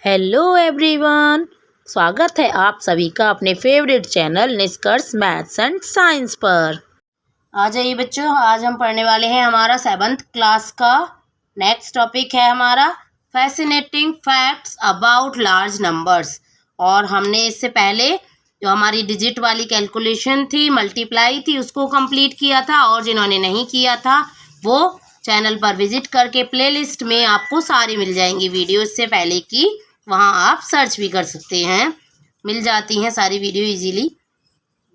Hello everyone, स्वागत है आप सभी का अपने फेवरेट चैनल निष्कर्ष मैथ्स एंड साइंस पर। आ जाइए बच्चों, आज हम पढ़ने वाले हैं हमारा 7th क्लास का नेक्स्ट टॉपिक है हमारा fascinating facts about large numbers. और हमने इससे पहले जो हमारी डिजिट वाली कैलकुलेशन थी, मल्टीप्लाई थी, उसको कंप्लीट किया था। और जिन्होंने नहीं किया था वो चैनल पर विजिट करके प्लेलिस्ट में आपको सारी मिल जाएंगी वीडियो इससे पहले की, वहाँ आप सर्च भी कर सकते हैं, मिल जाती हैं सारी वीडियो इजीली।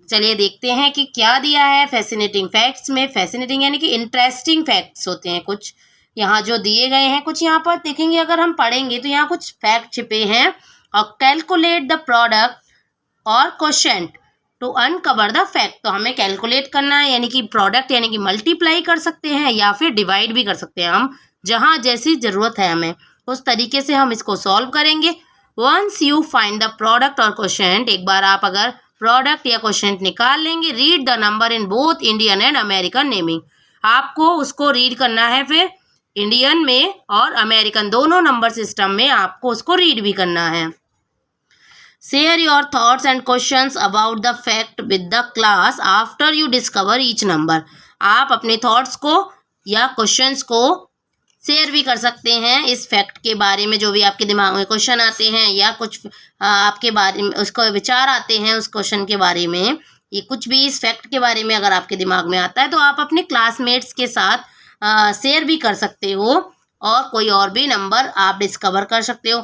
चलिए देखते हैं कि क्या दिया है फैसिनेटिंग फैक्ट्स में। फैसिनेटिंग यानी कि इंटरेस्टिंग फैक्ट्स होते हैं कुछ यहाँ जो दिए गए हैं। कुछ यहाँ पर देखेंगे, अगर हम पढ़ेंगे तो यहाँ कुछ फैक्ट छिपे हैं। और कैलकुलेट द प्रोडक्ट और quotient to uncover the fact. तो हमें कैलकुलेट करना है, यानी कि प्रोडक्ट यानी कि मल्टीप्लाई कर सकते हैं या फिर डिवाइड भी कर सकते हैं। हम जहाँ जैसी ज़रूरत है हमें उस तरीके से हम इसको सॉल्व करेंगे। Once you find the product और क्वोशंट, एक बार आप अगर प्रोडक्ट या क्वोशंट निकाल लेंगे, read the number in both Indian and American naming. आपको उसको रीड करना है, फिर इंडियन में और अमेरिकन दोनों नंबर सिस्टम में आपको उसको रीड भी करना है। Share your thoughts and questions about the fact with the class after you discover each number. आप अपने थॉट्स को या क्वेश्चंस को शेयर भी कर सकते हैं इस फैक्ट के बारे में। जो भी आपके दिमाग में क्वेश्चन आते हैं या कुछ आपके बारे में उसको विचार आते हैं उस क्वेश्चन के बारे में, ये कुछ भी इस फैक्ट के बारे में अगर आपके दिमाग में आता है तो आप अपने क्लासमेट्स के साथ शेयर भी कर सकते हो और कोई और भी नंबर आप डिस्कवर कर सकते हो।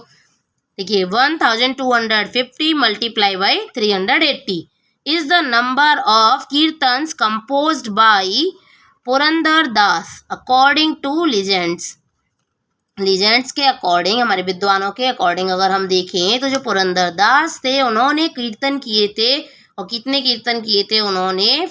देखिए 1250 multiply by 380 is the number of kirtans composed by Purandara Dasa according to legends के अकॉर्डिंग, हमारे विद्वानों के अकॉर्डिंग अगर हम देखें तो जो पुरंदर दास थे उन्होंने कीर्तन किए थे। और कितने कीर्तन किए थे उन्होंने?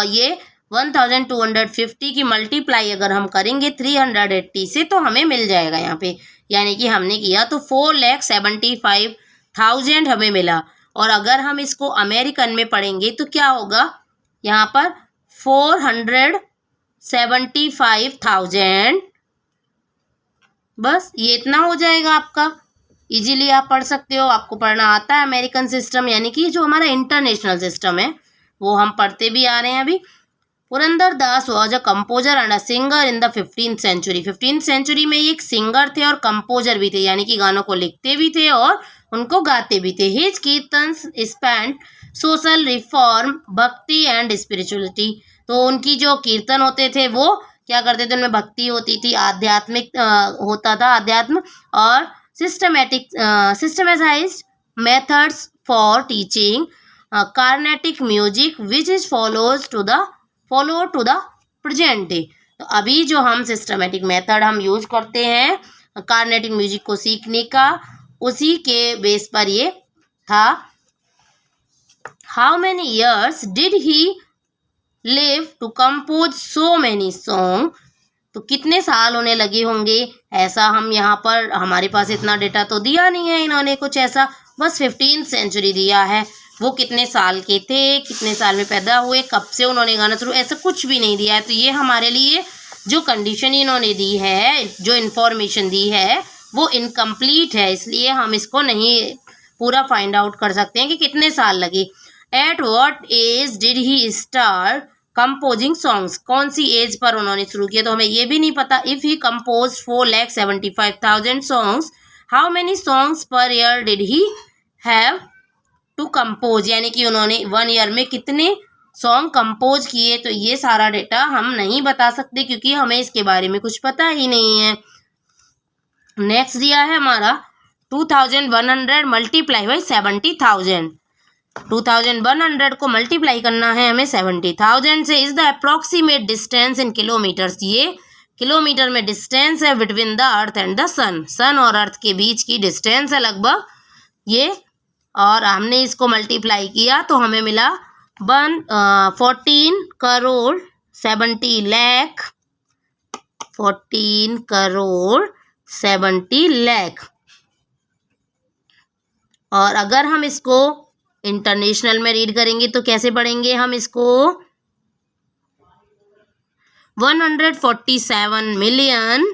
ये 1250 की मल्टीप्लाई अगर हम करेंगे 380 से तो हमें मिल जाएगा यहाँ पे, यानी कि हमने किया तो 4,75,000 हमें मिला। और अगर हम इसको अमेरिकन में पढ़ेंगे तो क्या होगा? यहाँ पर 475,000, बस ये इतना हो जाएगा आपका। इजीली आप पढ़ सकते हो, आपको पढ़ना आता है अमेरिकन सिस्टम, यानी कि जो हमारा इंटरनेशनल सिस्टम है वो हम पढ़ते भी आ रहे हैं अभी। Purandara Dasa was a composer and a singer in the 15th century. 15th century में ये एक सिंगर थे और कंपोजर भी थे, यानी कि गानों को लिखते भी थे और उनको गाते भी थे। His kirtans span social reform, भक्ति एंड स्पिरिचुअलिटी। तो उनकी जो कीर्तन होते थे वो क्या करते थे? उनमें भक्ति होती थी, आध्यात्मिक होता था अध्यात्म, और systematized methods for teaching Carnatic music which is follow to the present day. तो अभी जो हम सिस्टमेटिक मेथड हम यूज करते हैं कार्नेटिक म्यूजिक को सीखने का, उसी के बेस पर ये था। How many years did he live to compose so many song. तो कितने साल उन्हें लगे होंगे? ऐसा हम यहाँ पर, हमारे पास इतना डेटा तो दिया नहीं है इन्होंने कुछ ऐसा, बस 15th सेंचुरी दिया है। वो कितने साल के थे, कितने साल में पैदा हुए, कब से उन्होंने गाना शुरू, ऐसा कुछ भी नहीं दिया है। तो ये हमारे लिए जो कंडीशन इन्होंने दी है, जो इन्फॉर्मेशन दी है वो इनकम्प्लीट है, इसलिए हम इसको नहीं पूरा फाइंड आउट कर सकते हैं कि कितने साल लगे। At what age did he start composing songs. कौन सी एज पर उन्होंने शुरू किया तो हमें ये भी नहीं पता। If he compose 4,75,000 songs, how many songs per year did he have to compose, यानी कि उन्होंने 1 ईयर में कितने सॉन्ग कंपोज किए। तो ये सारा डेटा हम नहीं बता सकते क्योंकि हमें इसके बारे में कुछ पता ही नहीं है। नेक्स्ट दिया है हमारा 2,100 मल्टीप्लाई बाई 70,000। 2,100 को मल्टीप्लाई करना है हमें 70,000 से। Is the approximate distance in kilometres. ये किलोमीटर में डिस्टेंस है between the earth and the sun. Sun और अर्थ के बीच की डिस्टेंस है लगभग ये। और हमने इसको मल्टीप्लाई किया तो हमें मिला 14 करोड़ 70 लाख, 14 करोड़ 70 लाख। और अगर हम इसको इंटरनेशनल में रीड करेंगे तो कैसे पढ़ेंगे हम इसको? 147 million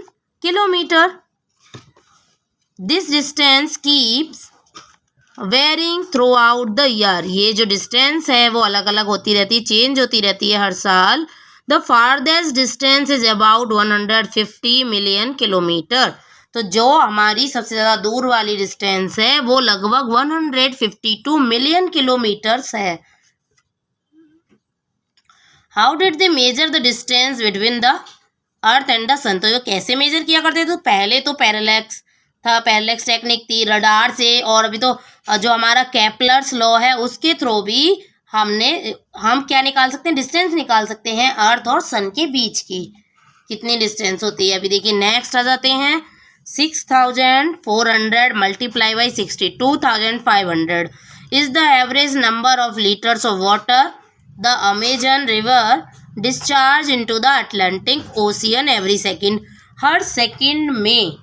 kilometre. This distance keeps varying throughout the year. ये जो डिस्टेंस है वो अलग अलग होती रहती है, चेंज होती रहती है हर साल। The farthest distance is about 150 million kilometre. तो जो हमारी सबसे ज़्यादा दूर वाली डिस्टेंस है वो लगभग 152 मिलियन किलोमीटर्स है। How did they measure the distance between the earth and the sun. तो ये कैसे मेजर किया करते थे? तो पहले तो पैरेलैक्स था, पैरेलैक्स टेक्निक थी, रडार से, और अभी तो जो हमारा केपलर्स लॉ है उसके थ्रू भी हम क्या निकाल सकते हैं? डिस्टेंस निकाल सकते हैं अर्थ और सन के बीच की, कितनी डिस्टेंस होती है। अभी देखिए नेक्स्ट आ जाते हैं। 6400 multiply by 62,500 is the average number of litres of water the Amazon river discharge into the Atlantic ocean every second. Her second में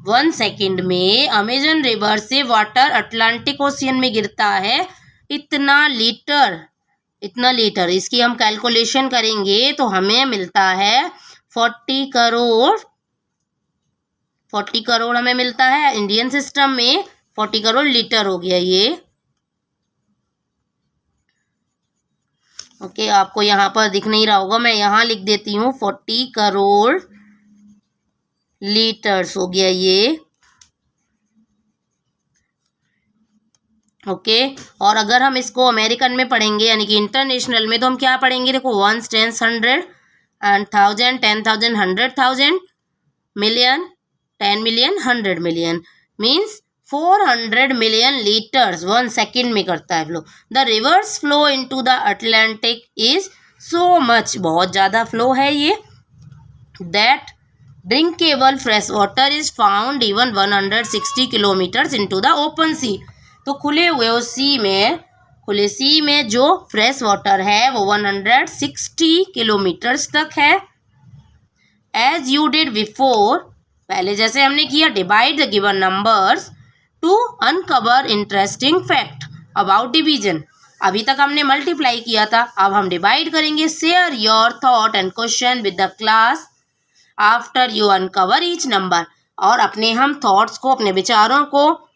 1 सेकेंड में अमेजन रिवर से वाटर अटलांटिक ओशियन में गिरता है इतना लीटर। इसकी हम कैलकुलेशन करेंगे तो हमें मिलता है 40 करोड़ हमें मिलता है इंडियन सिस्टम में। 40 करोड़ लीटर हो गया ये। ओके, आपको यहाँ पर दिख नहीं रहा होगा, मैं यहाँ लिख देती हूँ 40 करोड़ लीटर्स हो गया ये। ओके, और अगर हम इसको अमेरिकन में पढ़ेंगे यानी कि इंटरनेशनल में, तो हम क्या पढ़ेंगे? देखो 1 10 100 and 1000 10,000 100,000 million 10 million 100 million means 400 million litres 1 second में करता है flow. The rivers flow into the Atlantic is so much, बहुत ज़्यादा फ्लो है ये। That drinkable fresh water is found even 160 kilometres into the open sea. तो खुले सी में जो फ्रेश वाटर है वो 160 किलोमीटर्स तक है। एज यू डिड बिफोर, पहले जैसे हमने किया, divide the given numbers to uncover interesting fact about division. अभी तक हमने मल्टीप्लाई किया था, अब हम डिवाइड करेंगे। Share your thought and question with the class after you uncover each number. और अपने हम थॉट्स को, अपने विचारों को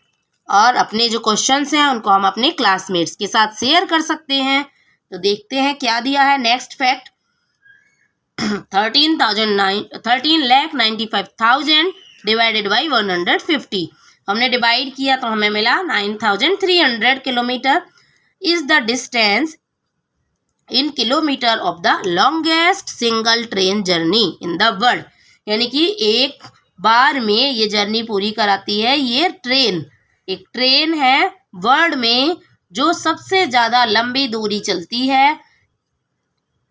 और अपने जो क्वेश्चंस हैं उनको हम अपने क्लासमेट्स के साथ शेयर कर सकते हैं। तो देखते हैं क्या दिया है। Next fact 13,95,000 divided by 150। हमने डिवाइड किया तो हमें मिला 9,300 kilometre. Is the distance in kilometre of the longest single train journey in the world. यानी कि एक बार में ये जर्नी पूरी कराती है ये ट्रेन। एक ट्रेन है वर्ल्ड में जो सबसे ज़्यादा लंबी दूरी चलती है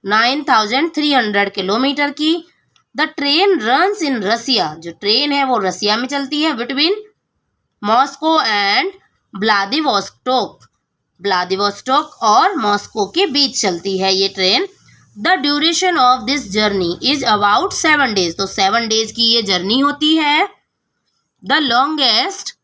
9,300 किलोमीटर की। द ट्रेन रन्स इन रसिया, जो ट्रेन है वो रसिया में चलती है, बिटवीन मॉस्को एंड व्लादिवोस्टोक और मॉस्को के बीच चलती है ये train. The duration of this journey is about 7 days। तो 7 days की ये जर्नी होती है। The longest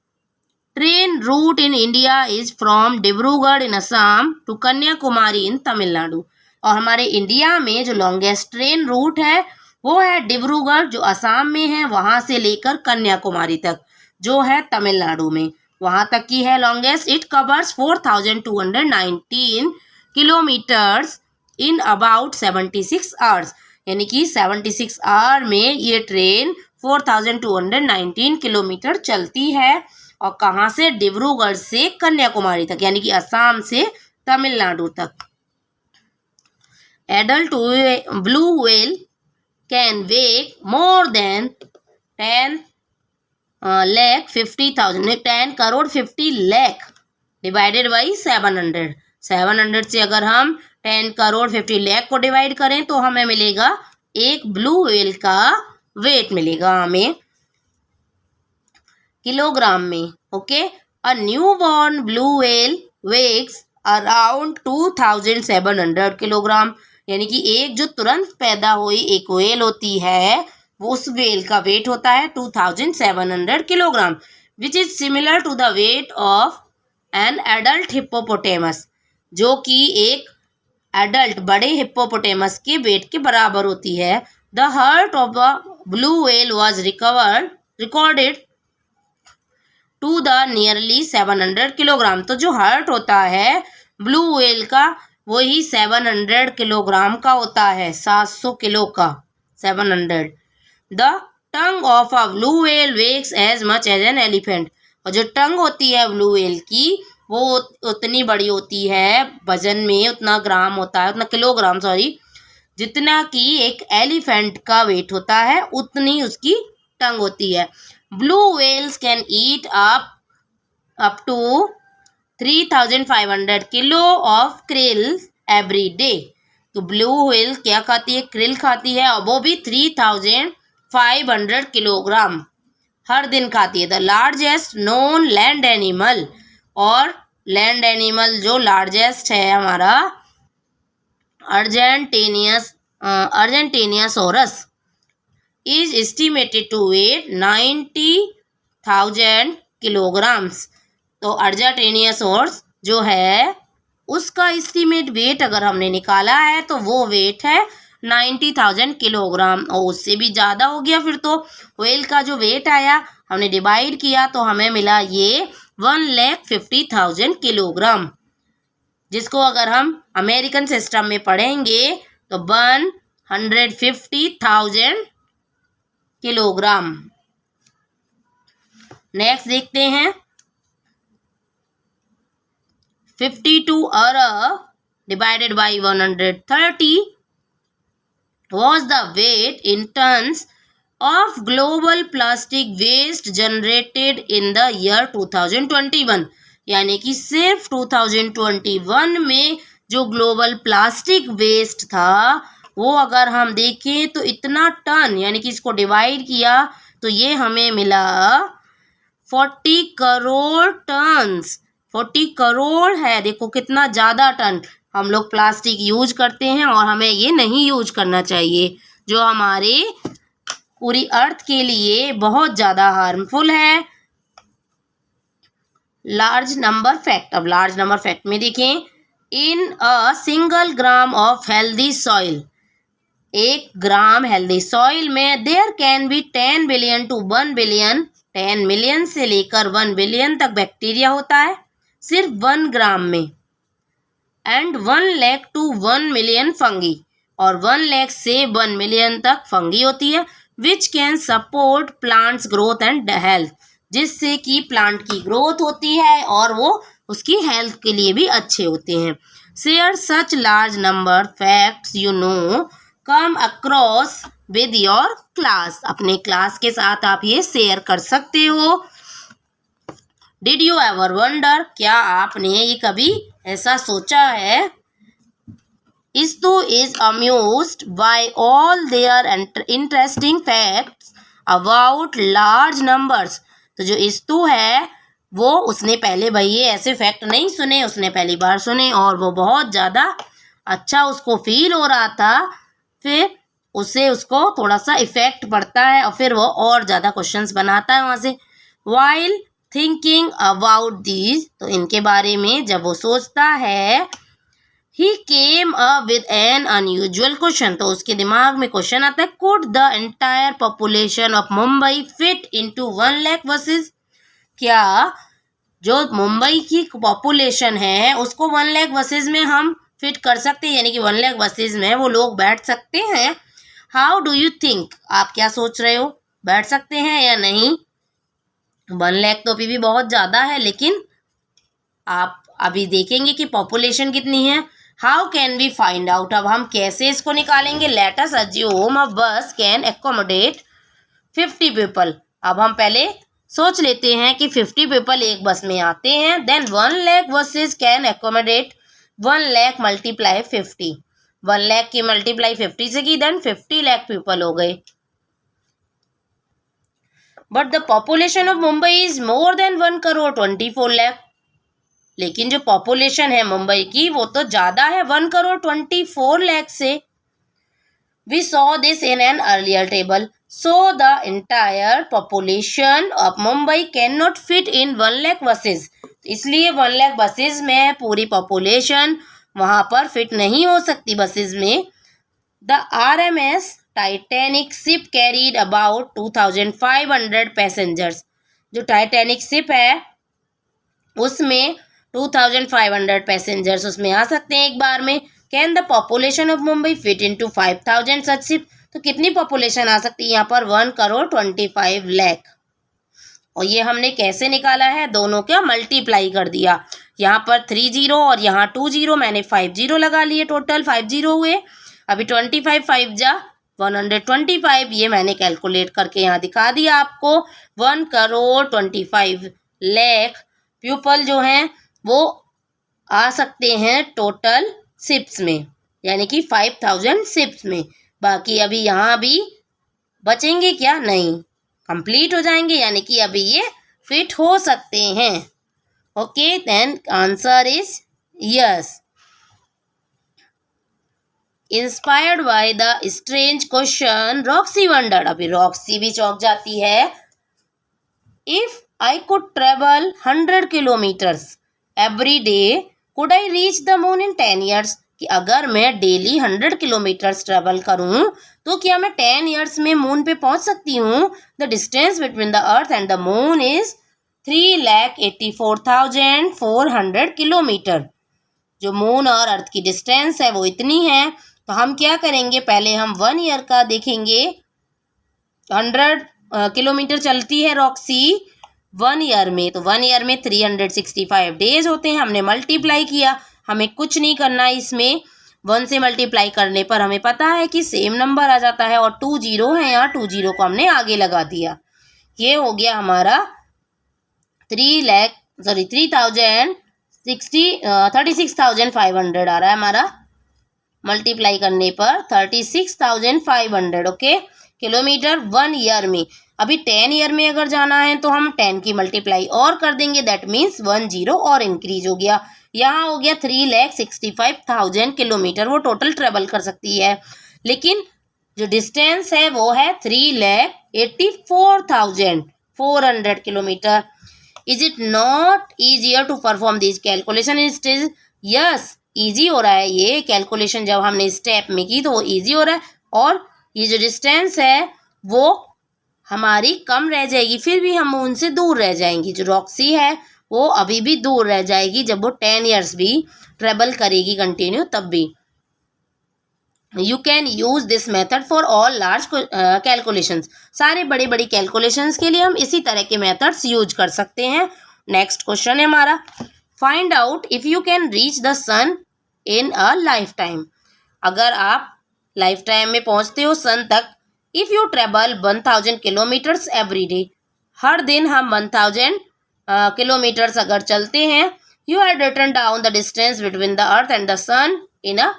train route in India is from Dibrugarh in Assam to Kanyakumari in Tamil Nadu. और हमारे इंडिया में जो लॉन्गेस्ट ट्रेन रूट है वो है डिब्रूगढ़, जो असम में है, वहाँ से लेकर कन्याकुमारी तक, जो है तमिलनाडु में, वहाँ तक की है longest. It covers 4,219 kilometres in about 76 hours. यानी कि 76 आवर में ये ट्रेन 4,219 किलोमीटर चलती है। और कहाँ से? डिब्रूगढ़ से कन्याकुमारी तक, यानी कि असम से तमिलनाडु तक। एडल्ट ब्लू व्हेल कैन वेग more than 10,50,000 10 crore 50 lakh divided by 700। 700 से अगर हम 10 करोड़ 50 लाख को डिवाइड करें तो हमें मिलेगा एक ब्लू व्हेल का वेट मिलेगा हमें किलोग्राम में। Okay, a new born blue whale weighs around 2,700 kilogram. यानी कि एक जो तुरंत पैदा हुई एक व्हेल होती है वो उस व्हेल का वेट होता है 2,700 kilogram, which is similar to the weight of an adult hippopotamus, जो कि एक एडल्ट बड़े हिप्पोपोटेमस के वेट के बराबर होती है। The heart of the blue whale was recorded to the nearly 700 kilogram. तो जो हार्ट होता है ब्लू व्हेल का वही 700 किलोग्राम का होता है, 700 किलो का, 700। The tongue of a blue whale weighs as much as an elephant. और जो टंग होती है ब्लू व्हेल की वो उतनी बड़ी होती है, वजन में उतना ग्राम होता है, उतना किलोग्राम सॉरी, जितना कि एक एलिफेंट का वेट होता है उतनी उसकी टंग होती है। Blue whales can eat up to 3500 kilo of krill every day. तो ब्लू व्हेल क्या खाती है? क्रिल खाती है, और वो भी 3500 किलोग्राम हर दिन खाती है। The largest known land animal, और लैंड एनिमल जो लार्जेस्ट है हमारा argentinosaurus is estimated to weigh 90,000 kilograms. तो अर्जेंटेनियासोरस जो है उसका एस्टिमेट वेट अगर हमने निकाला है तो वो वेट है 90,000 किलोग्राम, और उससे भी ज़्यादा हो गया फिर तो। व्हेल का जो वेट आया हमने डिवाइड किया तो हमें मिला ये 1,50,000 किलोग्राम, जिसको अगर हम अमेरिकन सिस्टम में पढ़ेंगे तो 150,000 किलोग्राम। नेक्स्ट देखते हैं 52 अरब divided by 130 was the weight in tons of global plastic waste generated in the year 2021। यानी कि सिर्फ 2021 में जो ग्लोबल प्लास्टिक वेस्ट था वो अगर हम देखें तो इतना टन, यानी कि इसको डिवाइड किया तो ये हमें मिला 40 करोड़ टन्स। 40 करोड़ है, देखो कितना ज़्यादा टन हम लोग प्लास्टिक यूज करते हैं, और हमें ये नहीं यूज करना चाहिए, जो हमारे पूरी अर्थ के लिए बहुत ज़्यादा हार्मफुल है। लार्ज नंबर फैक्ट, अब लार्ज नंबर फैक्ट में देखें, in a single gram of healthy soil, 1 gram healthy soil में there can be 10 billion to 1 billion, 10 million से लेकर 1 बिलियन तक बैक्टीरिया होता है सिर्फ 1 ग्राम में, and 1 lakh to 1 million fungi, और 1 लाख से 1 मिलियन तक फंगी होती है, which can support plants growth and health, जिससे कि प्लांट की ग्रोथ होती है और वो उसकी हेल्थ के लिए भी अच्छे होते हैं। Share such large number facts you know come across with your class, अपने क्लास के साथ आप ये शेयर कर सकते हो। डिड यू एवर वंडर, क्या आपने ये कभी ऐसा सोचा है? इस्तु is amused by all their interesting facts about large numbers. तो जो इस्तु है वो उसने पहले भाई ये ऐसे फैक्ट नहीं सुने, उसने पहली बार सुने और वो बहुत ज़्यादा अच्छा उसको फील हो रहा था, फिर उससे उसको थोड़ा सा इफेक्ट पड़ता है और फिर वो और ज़्यादा क्वेश्चंस बनाता है वहाँ से। वाइल थिंकिंग अबाउट दीज, तो इनके बारे में जब वो सोचता है, he came up with an unusual question, तो उसके दिमाग में क्वेश्चन आता है, could the entire population of Mumbai fit into 1 lakh buses, क्या जो मुंबई की पॉपुलेशन है उसको 1 लाख बसेस में हम फिट कर सकते हैं, यानी कि 1 लाख बसेस में वो लोग बैठ सकते हैं? हाउ डू यू थिंक, आप क्या सोच रहे हो, बैठ सकते हैं या नहीं? 1 लाख तो अभी भी बहुत ज़्यादा है, लेकिन आप अभी देखेंगे कि पॉपुलेशन कितनी है। How can we find out, अब हम कैसे इसको निकालेंगे? लेट अस अस्यूम अ बस कैन एकोमोडेट 50 पीपल। अब हम पहले सोच लेते हैं कि 50 पीपल एक बस में आते हैं, then 1 lakh buses can accommodate 1 lakh multiply 50, 1 lakh की मल्टीप्लाई 50 से की, देन 50 लाख पीपल हो गए। But the population of Mumbai is more than 1 crore 24 lakh, लेकिन जो पॉपुलेशन है मुंबई की वो तो ज़्यादा है 1 करोड़ 24 लाख से। We saw this in an earlier table, so the entire population of Mumbai can not fit in 1 lakh buses, इसलिए 1 लाख बसेस में पूरी पॉपुलेशन वहाँ पर फिट नहीं हो सकती बसेस में। The RMS Titanic ship carried about 2500 passengers, जो टाइटैनिक शिप है उसमें 2500 पैसेंजर्स उसमें आ सकते हैं एक बार में। Can the population of Mumbai fit into 5000 such ship, तो कितनी पॉपुलेशन आ सकती है यहाँ पर 1,25,00,000। और ये हमने कैसे निकाला है, दोनों का मल्टीप्लाई कर दिया। यहाँ पर 30 और यहाँ 20, मैंने 50 लगा लिए, टोटल 50 हुए। अभी 25 5 जा 125, ये मैंने कैलकुलेट करके यहाँ दिखा दिया आपको। 1,25,00,000 पीपल जो हैं वो आ सकते हैं टोटल शिप्स में, यानी कि 5000 शिप्स में। बाकी अभी यहाँ भी बचेंगे क्या, नहीं, कंप्लीट हो जाएंगे, यानी कि अभी ये फिट हो सकते हैं। Okay, then answer is yes. Inspired by the strange question Roxy wondered, अभी रॉक्सी भी चौंक जाती है। If I could travel 100 kilometres every day could I reach the moon in 10 years, कि अगर मैं डेली 100 किलोमीटर्स ट्रेवल करूं तो क्या मैं 10 years में मून पे पहुंच सकती हूँ। The distance between the earth and the moon is 3,84,400 kilometre. जो मून और अर्थ की डिस्टेंस है वो इतनी है। तो हम क्या करेंगे, पहले हम 1 year का देखेंगे। 100 किलोमीटर चलती है रॉक्सी 1 year में, तो 1 year में 365 डेज होते हैं। हमने मल्टीप्लाई किया, हमें कुछ नहीं करना इसमें। 1 से मल्टीप्लाई करने पर हमें पता है कि सेम नंबर आ जाता है, और 2 0 है यहाँ, 2 0 को हमने आगे लगा दिया। ये हो गया हमारा 36,500 आ रहा है हमारा, मल्टीप्लाई करने पर 36,500 ओके किलोमीटर 1 year में। अभी 10 year में अगर जाना है तो हम 10 की मल्टीप्लाई और कर देंगे, दैट मीन्स 1 0 और इंक्रीज हो गया। यहाँ हो गया 3,65,000 किलोमीटर वो टोटल ट्रेवल कर सकती है। लेकिन जो डिस्टेंस है वो है 3,84,400 kilometre. Is it not easier to perform this calculation in stage, yes easy हो रहा है ये कैलकुलेशन, जब हमने स्टेप में की तो वो ईजी हो रहा है। और ये जो डिस्टेंस है वो हमारी कम रह जाएगी, फिर भी हम उनसे दूर रह जाएंगी। जो रॉक्सी है वो अभी भी दूर रह जाएगी, जब वो 10 years भी ट्रेवल करेगी कंटिन्यू तब भी। You can use this method for all large calculations, सारे बड़े बड़ी कैलकुलेशंस के लिए हम इसी तरह के मेथड्स यूज कर सकते हैं। नेक्स्ट क्वेश्चन है हमारा, find out if you can reach the sun in a life time. अगर आप लाइफ टाइम में पहुंचते हो सन तक, if you travel 1000 kilometres every day, हर दिन हम 1000 किलोमीटर्स अगर चलते हैं। You had written down the distance between the earth and the sun in a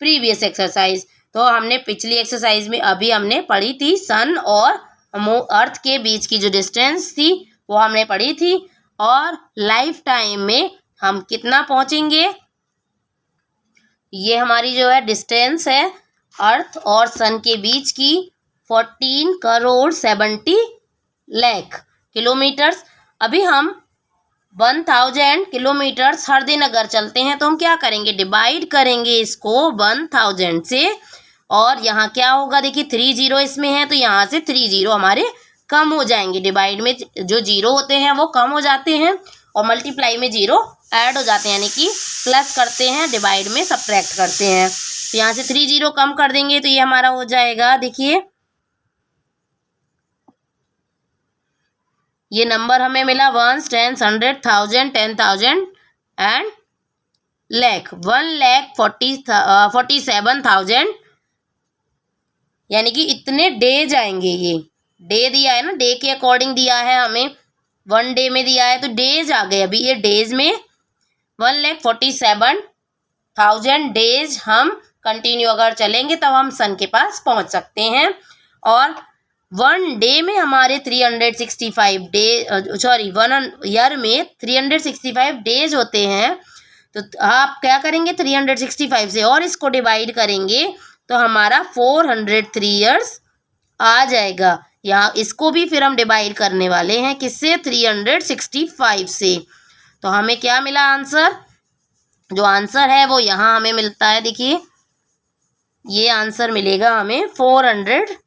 previous exercise, तो हमने पिछली एक्सरसाइज में अभी हमने पढ़ी थी सन और अर्थ के बीच की जो डिस्टेंस थी वो हमने पढ़ी थी। और लाइफ टाइम में हम कितना पहुंचेंगे, ये हमारी जो है डिस्टेंस है अर्थ और सन के बीच की 14,70,00,000 किलोमीटर्स। अभी हम 1000 किलोमीटर्स हर दिन अगर चलते हैं तो हम क्या करेंगे, डिवाइड करेंगे इसको 1000 से। और यहाँ क्या होगा, देखिए 3 0 इसमें है तो यहाँ से 3 0 हमारे कम हो जाएंगे। डिवाइड में जो 0 होते हैं वो कम हो जाते हैं और मल्टीप्लाई में 0 ऐड हो जाते हैं, यानी कि प्लस करते हैं, डिवाइड में सब्ट्रैक्ट करते हैं। तो यहाँ से 3 0 कम कर देंगे तो ये हमारा हो जाएगा, देखिए ये नंबर हमें मिला 1 10 100 1000 10,000 एंड लाख 1,47,000, यानी कि इतने डेज आएंगे। ये डे दिया है ना, डे के अकॉर्डिंग दिया है हमें, 1 डे में दिया है तो डेज आ गए। अभी ये डेज में 1,47,000 डेज हम कंटिन्यू अगर चलेंगे तब हम सन के पास पहुंच सकते हैं। और 1 डे में हमारे 365 डे, सॉरी 1 ईयर में 365 डेज होते हैं। तो आप क्या करेंगे, 365 से और इसको डिवाइड करेंगे तो हमारा 403 ईयर्स आ जाएगा। यहाँ इसको भी फिर हम डिवाइड करने वाले हैं किससे, 365 से। तो हमें क्या मिला आंसर, जो आंसर है वो यहाँ हमें मिलता है, देखिए ये आंसर मिलेगा हमें 403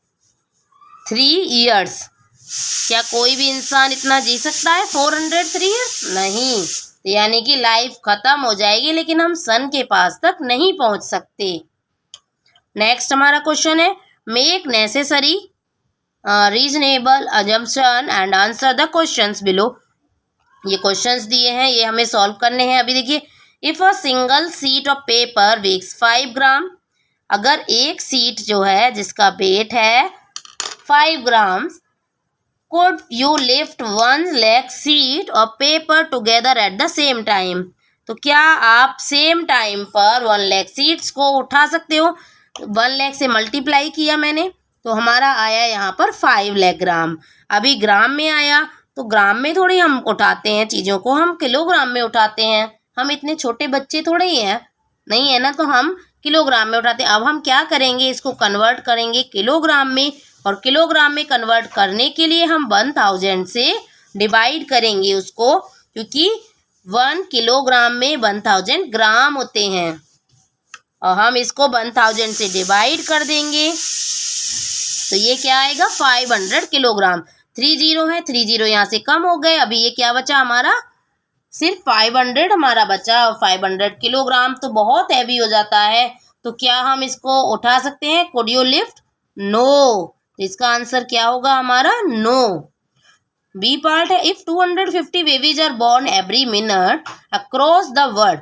ईयर्स। क्या कोई भी इंसान इतना जी सकता है 403 ईयर्स? नहीं, यानी कि लाइफ खत्म हो जाएगी लेकिन हम सन के पास तक नहीं पहुंच सकते। नेक्स्ट हमारा क्वेश्चन है, make necessary reasonable assumption and answer the questions below. ये क्वेश्चंस दिए हैं, ये हमें सॉल्व करने हैं। अभी देखिए, if a single sheet of paper weighs 5 gram, अगर एक सीट जो है जिसका वेट है 5 grams, could you lift one leg sheet of paper together at the same time? तो क्या आप सेम टाइम पर 1 लेग शीट्स को उठा सकते हो? 1 लेग से मल्टीप्लाई किया मैंने तो हमारा आया यहाँ पर 5 लेग ग्राम। अभी ग्राम में आया तो ग्राम में थोड़ी हम उठाते हैं चीज़ों को, हम किलोग्राम में उठाते हैं। हम इतने छोटे बच्चे थोड़े ही हैं, नहीं है ना, तो हम किलोग्राम में उठाते हैं। अब हम क्या करेंगे, इसको कन्वर्ट करेंगे किलोग्राम में, और किलोग्राम में कन्वर्ट करने के लिए हम 1000 से डिवाइड करेंगे उसको, क्योंकि 1 किलोग्राम में 1000 ग्राम होते हैं, और हम इसको 1000 से डिवाइड कर देंगे तो ये क्या आएगा 500 किलोग्राम। 30 है, 30 यहाँ से कम हो गए। अभी ये क्या बचा हमारा, सिर्फ 500 हमारा बचा। 500 किलोग्राम तो बहुत हैवी हो जाता है, तो क्या हम इसको उठा सकते हैं? Could you lift? नो। तो इसका आंसर क्या होगा हमारा? नो। बी पार्ट है, if 250 babies are born every minute across the world,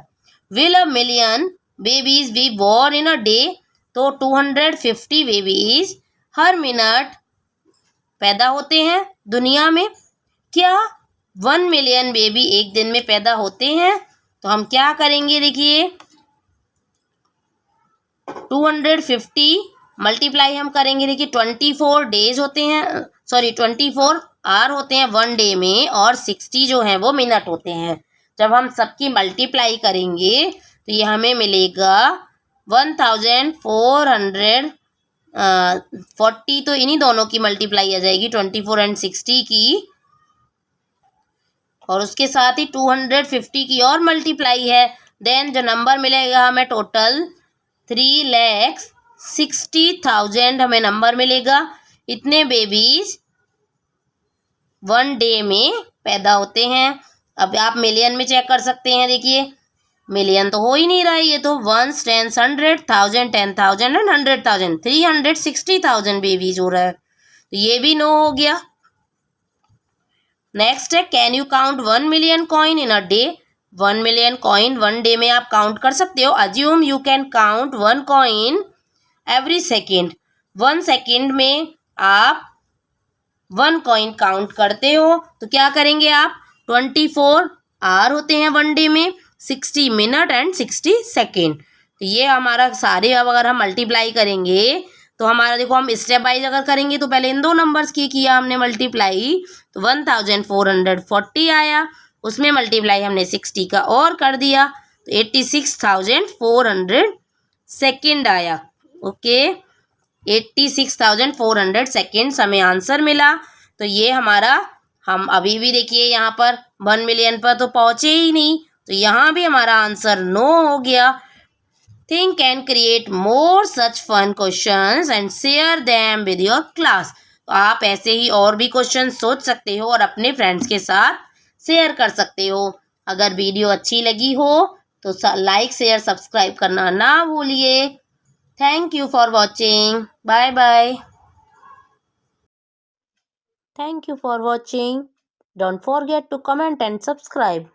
will a million babies be born in a day? तो 250 बेबीज हर मिनट पैदा होते हैं दुनिया में। क्या 1 मिलियन बेबी एक दिन में पैदा होते हैं? तो हम क्या करेंगे, देखिए 250 मल्टीप्लाई हम करेंगे। देखिए 24 डेज होते हैं, सॉरी 24 आवर होते हैं 1 डे में, और 60 जो है वो मिनट होते हैं। जब हम सबकी मल्टीप्लाई करेंगे तो ये हमें मिलेगा 1440, तो इन्हीं दोनों की मल्टीप्लाई आ जाएगी 24 एंड 60 की, और उसके साथ ही 250 की और मल्टीप्लाई है। देन जो नंबर मिलेगा हमें टोटल 3,60,000 हमें नंबर मिलेगा। इतने बेबीज 1 डे में पैदा होते हैं। अब आप मिलियन में चेक कर सकते हैं, देखिए मिलियन तो हो ही नहीं रहा है, ये तो 1s 10s 100,000 10,000 एंड 100,000 360,000 बेबीज हो रहा है, तो ये भी नो हो गया। नेक्स्ट है, can you count 1 million coin in a day? 1 million coin 1 day में आप काउंट कर सकते हो। Assume you can count 1 coin every second. 1 second में आप 1 कॉइन काउंट करते हो, तो क्या करेंगे आप, 24 आवर होते हैं 1 डे में, 60 मिनट एंड 60 सेकेंड। तो ये हमारा सारे, अब अगर हम मल्टीप्लाई करेंगे तो हमारा देखो, हम स्टेप वाइज अगर करेंगे तो पहले इन दो नंबर्स की किया हमने मल्टीप्लाई, तो 1440 आया, उसमें मल्टीप्लाई हमने 60 का और कर दिया तो 86,400 सेकेंड आया। ओके, 86,400 सेकेंड्स हमें आंसर मिला। तो ये हमारा, हम अभी भी देखिए यहाँ पर 1 मिलियन पर तो पहुँचे ही नहीं, तो यहाँ भी हमारा आंसर नो हो गया। Think and create more such fun questions and share them with your class. तो आप ऐसे ही और भी क्वेश्चन सोच सकते हो और अपने फ्रेंड्स के साथ शेयर कर सकते हो। अगर वीडियो अच्छी लगी हो तो लाइक शेयर सब्सक्राइब करना ना भूलिए। Thank you for watching, bye bye. Thank you for watching, don't forget to comment and subscribe.